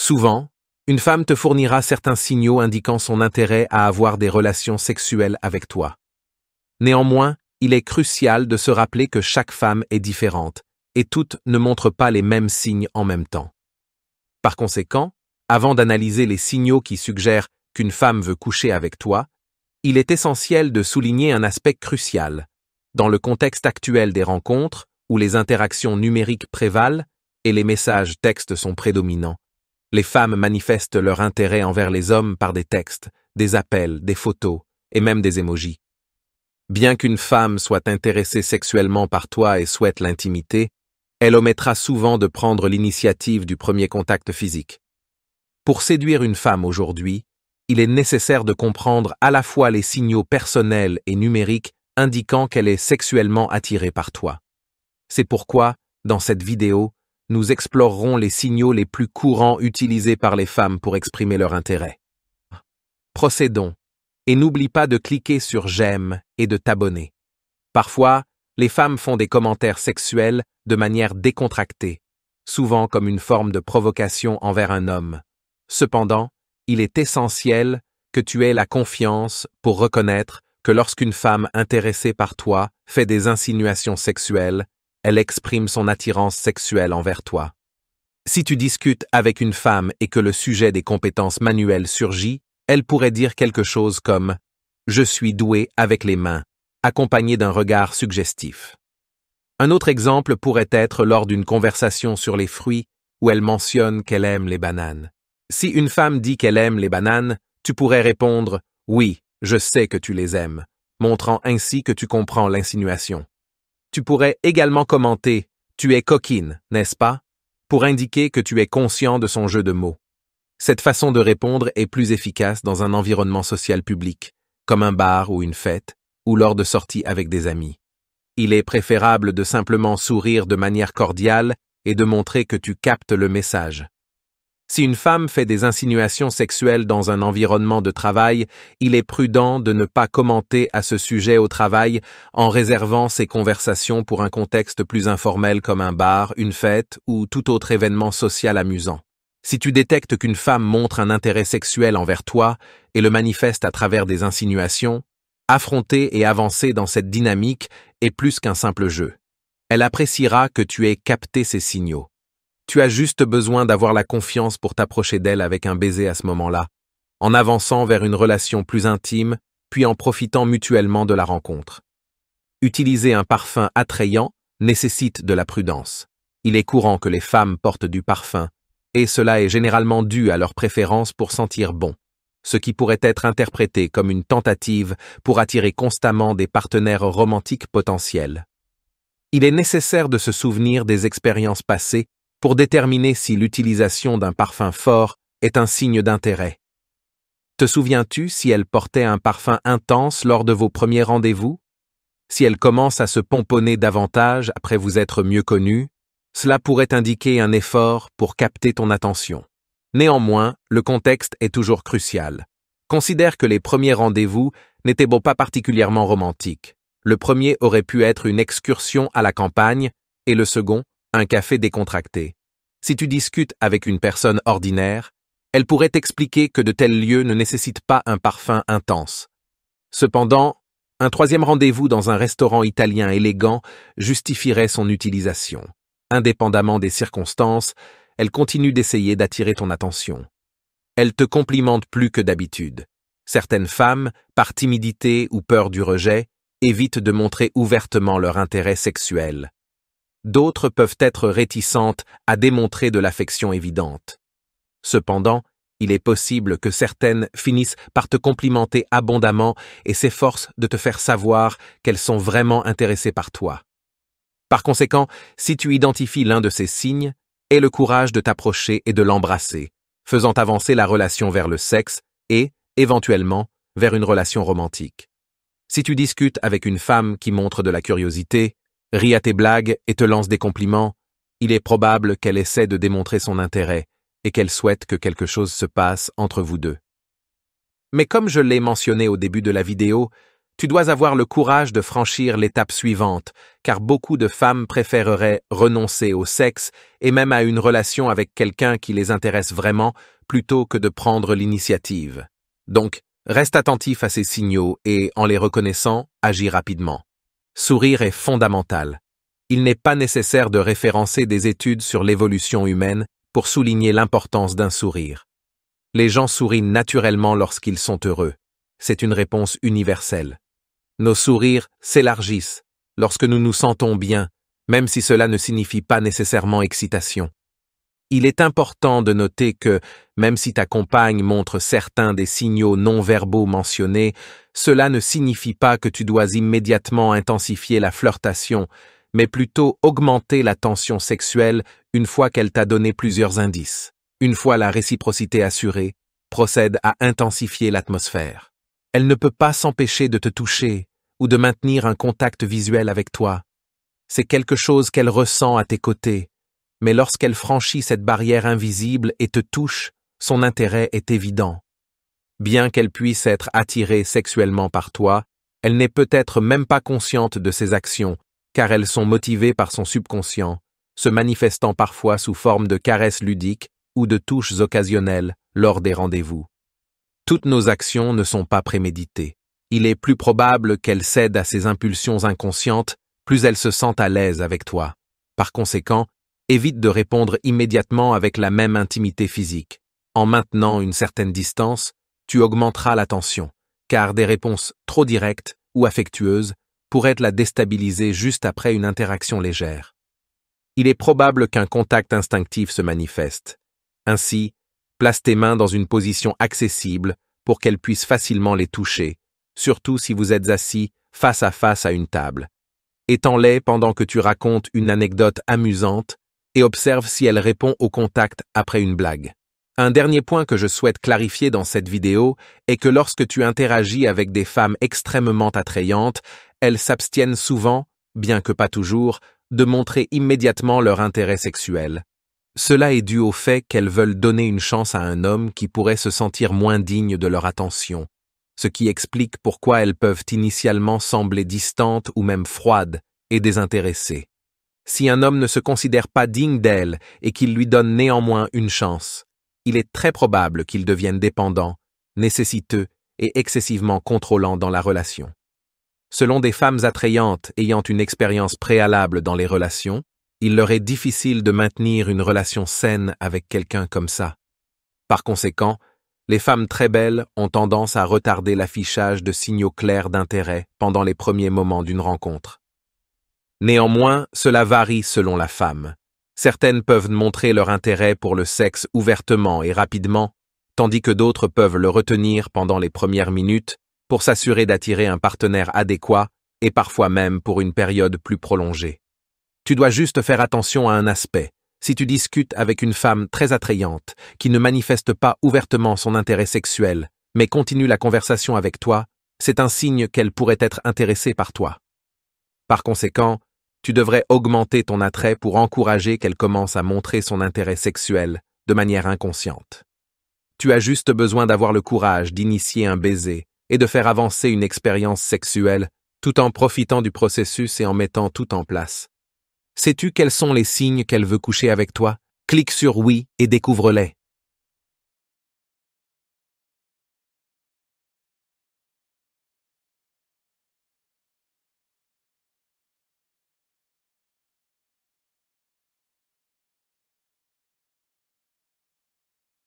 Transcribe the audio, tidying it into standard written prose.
Souvent, une femme te fournira certains signaux indiquant son intérêt à avoir des relations sexuelles avec toi. Néanmoins, il est crucial de se rappeler que chaque femme est différente, et toutes ne montrent pas les mêmes signes en même temps. Par conséquent, avant d'analyser les signaux qui suggèrent qu'une femme veut coucher avec toi, il est essentiel de souligner un aspect crucial. Dans le contexte actuel des rencontres, où les interactions numériques prévalent et les messages textes sont prédominants, les femmes manifestent leur intérêt envers les hommes par des textes, des appels, des photos et même des émojis. Bien qu'une femme soit intéressée sexuellement par toi et souhaite l'intimité, elle omettra souvent de prendre l'initiative du premier contact physique. Pour séduire une femme aujourd'hui, il est nécessaire de comprendre à la fois les signaux personnels et numériques indiquant qu'elle est sexuellement attirée par toi. C'est pourquoi, dans cette vidéo, nous explorerons les signaux les plus courants utilisés par les femmes pour exprimer leur intérêt. Procédons, et n'oublie pas de cliquer sur « J'aime » et de t'abonner. Parfois, les femmes font des commentaires sexuels de manière décontractée, souvent comme une forme de provocation envers un homme. Cependant, il est essentiel que tu aies la confiance pour reconnaître que lorsqu'une femme intéressée par toi fait des insinuations sexuelles, elle exprime son attirance sexuelle envers toi. Si tu discutes avec une femme et que le sujet des compétences manuelles surgit, elle pourrait dire quelque chose comme « Je suis douée avec les mains », accompagné d'un regard suggestif. Un autre exemple pourrait être lors d'une conversation sur les fruits où elle mentionne qu'elle aime les bananes. Si une femme dit qu'elle aime les bananes, tu pourrais répondre « Oui, je sais que tu les aimes », montrant ainsi que tu comprends l'insinuation. Tu pourrais également commenter « Tu es coquine, n'est-ce pas ?» pour indiquer que tu es conscient de son jeu de mots. Cette façon de répondre est plus efficace dans un environnement social public, comme un bar ou une fête, ou lors de sorties avec des amis. Il est préférable de simplement sourire de manière cordiale et de montrer que tu captes le message. Si une femme fait des insinuations sexuelles dans un environnement de travail, il est prudent de ne pas commenter à ce sujet au travail en réservant ces conversations pour un contexte plus informel comme un bar, une fête ou tout autre événement social amusant. Si tu détectes qu'une femme montre un intérêt sexuel envers toi et le manifeste à travers des insinuations, affronter et avancer dans cette dynamique est plus qu'un simple jeu. Elle appréciera que tu aies capté ces signaux. Tu as juste besoin d'avoir la confiance pour t'approcher d'elle avec un baiser à ce moment-là, en avançant vers une relation plus intime, puis en profitant mutuellement de la rencontre. Utiliser un parfum attrayant nécessite de la prudence. Il est courant que les femmes portent du parfum, et cela est généralement dû à leur préférence pour sentir bon, ce qui pourrait être interprété comme une tentative pour attirer constamment des partenaires romantiques potentiels. Il est nécessaire de se souvenir des expériences passées pour déterminer si l'utilisation d'un parfum fort est un signe d'intérêt. Te souviens-tu si elle portait un parfum intense lors de vos premiers rendez-vous? Si elle commence à se pomponner davantage après vous être mieux connus, cela pourrait indiquer un effort pour capter ton attention. Néanmoins, le contexte est toujours crucial. Considère que les premiers rendez-vous n'étaient pas particulièrement romantiques. Le premier aurait pu être une excursion à la campagne et le second, un café décontracté. Si tu discutes avec une personne ordinaire, elle pourrait t'expliquer que de tels lieux ne nécessitent pas un parfum intense. Cependant, un troisième rendez-vous dans un restaurant italien élégant justifierait son utilisation. Indépendamment des circonstances, elle continue d'essayer d'attirer ton attention. Elle te complimente plus que d'habitude. Certaines femmes, par timidité ou peur du rejet, évitent de montrer ouvertement leur intérêt sexuel. D'autres peuvent être réticentes à démontrer de l'affection évidente. Cependant, il est possible que certaines finissent par te complimenter abondamment et s'efforcent de te faire savoir qu'elles sont vraiment intéressées par toi. Par conséquent, si tu identifies l'un de ces signes, aie le courage de t'approcher et de l'embrasser, faisant avancer la relation vers le sexe et, éventuellement, vers une relation romantique. Si tu discutes avec une femme qui montre de la curiosité, rit à tes blagues et te lance des compliments, il est probable qu'elle essaie de démontrer son intérêt et qu'elle souhaite que quelque chose se passe entre vous deux. Mais comme je l'ai mentionné au début de la vidéo, Tu dois avoir le courage de franchir l'étape suivante, car beaucoup de femmes préféreraient renoncer au sexe et même à une relation avec quelqu'un qui les intéresse vraiment, plutôt que de prendre l'initiative. Donc, reste attentif à ces signaux et, en les reconnaissant, agis rapidement. Sourire est fondamental. Il n'est pas nécessaire de référencer des études sur l'évolution humaine pour souligner l'importance d'un sourire. Les gens sourient naturellement lorsqu'ils sont heureux. C'est une réponse universelle. Nos sourires s'élargissent lorsque nous nous sentons bien, même si cela ne signifie pas nécessairement excitation. Il est important de noter que, même si ta compagne montre certains des signaux non-verbaux mentionnés, cela ne signifie pas que tu dois immédiatement intensifier la flirtation, mais plutôt augmenter la tension sexuelle une fois qu'elle t'a donné plusieurs indices. Une fois la réciprocité assurée, procède à intensifier l'atmosphère. Elle ne peut pas s'empêcher de te toucher ou de maintenir un contact visuel avec toi. C'est quelque chose qu'elle ressent à tes côtés, mais lorsqu'elle franchit cette barrière invisible et te touche, son intérêt est évident. Bien qu'elle puisse être attirée sexuellement par toi, elle n'est peut-être même pas consciente de ses actions, car elles sont motivées par son subconscient, se manifestant parfois sous forme de caresses ludiques ou de touches occasionnelles lors des rendez-vous. Toutes nos actions ne sont pas préméditées. Il est plus probable qu'elle cède à ses impulsions inconscientes, plus elle se sent à l'aise avec toi. Par conséquent, évite de répondre immédiatement avec la même intimité physique. En maintenant une certaine distance, tu augmenteras la tension, car des réponses trop directes ou affectueuses pourraient la déstabiliser juste après une interaction légère. Il est probable qu'un contact instinctif se manifeste. Ainsi, place tes mains dans une position accessible pour qu'elles puissent facilement les toucher, surtout si vous êtes assis face à une table. Étends-les pendant que tu racontes une anecdote amusante et observe si elle répond au contact après une blague. Un dernier point que je souhaite clarifier dans cette vidéo est que lorsque tu interagis avec des femmes extrêmement attrayantes, elles s'abstiennent souvent, bien que pas toujours, de montrer immédiatement leur intérêt sexuel. Cela est dû au fait qu'elles veulent donner une chance à un homme qui pourrait se sentir moins digne de leur attention, ce qui explique pourquoi elles peuvent initialement sembler distantes ou même froides et désintéressées. Si un homme ne se considère pas digne d'elle et qu'il lui donne néanmoins une chance, il est très probable qu'il devienne dépendant, nécessiteux et excessivement contrôlant dans la relation. Selon des femmes attrayantes ayant une expérience préalable dans les relations, il leur est difficile de maintenir une relation saine avec quelqu'un comme ça. Par conséquent, les femmes très belles ont tendance à retarder l'affichage de signaux clairs d'intérêt pendant les premiers moments d'une rencontre. Néanmoins, cela varie selon la femme. Certaines peuvent montrer leur intérêt pour le sexe ouvertement et rapidement, tandis que d'autres peuvent le retenir pendant les premières minutes pour s'assurer d'attirer un partenaire adéquat et parfois même pour une période plus prolongée. Tu dois juste faire attention à un aspect. Si tu discutes avec une femme très attrayante, qui ne manifeste pas ouvertement son intérêt sexuel, mais continue la conversation avec toi, c'est un signe qu'elle pourrait être intéressée par toi. Par conséquent, tu devrais augmenter ton attrait pour encourager qu'elle commence à montrer son intérêt sexuel de manière inconsciente. Tu as juste besoin d'avoir le courage d'initier un baiser et de faire avancer une expérience sexuelle tout en profitant du processus et en mettant tout en place. Sais-tu quels sont les signes qu'elle veut coucher avec toi? Clique sur oui et découvre-les.